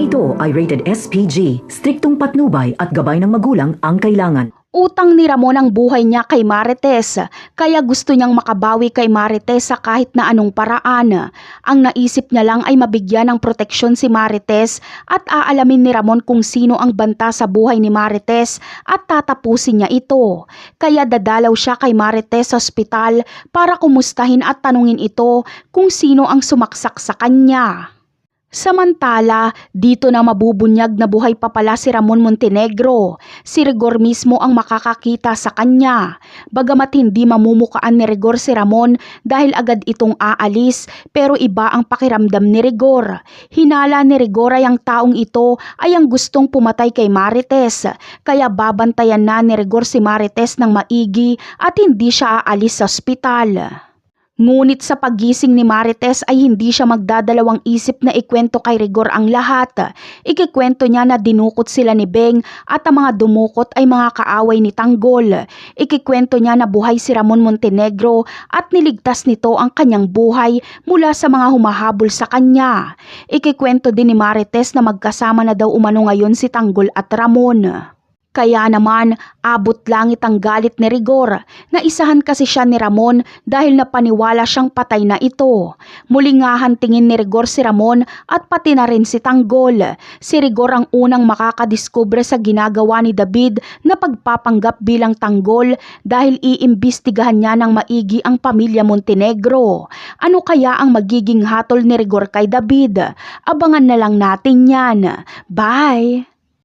ito ay rated SPG. Striktong patnubay at gabay ng magulang ang kailangan. Utang ni Ramon ang buhay niya kay Marites, kaya gusto niyang makabawi kay Marites sa kahit na anong paraan. Ang naisip niya lang ay mabigyan ng proteksyon si Marites at aalamin ni Ramon kung sino ang banta sa buhay ni Marites at tatapusin niya ito. Kaya dadalaw siya kay Marites sa ospital para kumustahin at tanungin ito kung sino ang sumaksak sa kanya. Samantala, dito na mabubunyag na buhay pa pala si Ramon Montenegro. Si Rigor mismo ang makakakita sa kanya. Bagamat hindi mamumukaan ni Rigor si Ramon dahil agad itong aalis, pero iba ang pakiramdam ni Rigor. Hinala ni Rigor ay ang taong ito ay ang gustong pumatay kay Marites, kaya babantayan na ni Rigor si Marites ng maigi at hindi siya aalis sa ospital. Ngunit sa paggising ni Marites ay hindi siya magdadalawang isip na ikwento kay Rigor ang lahat. Ikikwento niya na dinukot sila ni Beng at ang mga dumukot ay mga kaaway ni Tanggol. Ikikwento niya na buhay si Ramon Montenegro at niligtas nito ang kanyang buhay mula sa mga humahabol sa kanya. Ikikwento din ni Marites na magkasama na daw umano ngayon si Tanggol at Ramon. Kaya naman, abot langit ang galit ni Rigor. Naisahan kasi siya ni Ramon dahil napaniwala siyang patay na ito. Muli nga hantingin ni Rigor si Ramon at pati na rin si Tanggol. Si Rigor ang unang makakadiskubre sa ginagawa ni David na pagpapanggap bilang Tanggol dahil iimbestigahan niya ng maigi ang pamilya Montenegro. Ano kaya ang magiging hatol ni Rigor kay David? Abangan na lang natin yan. Bye!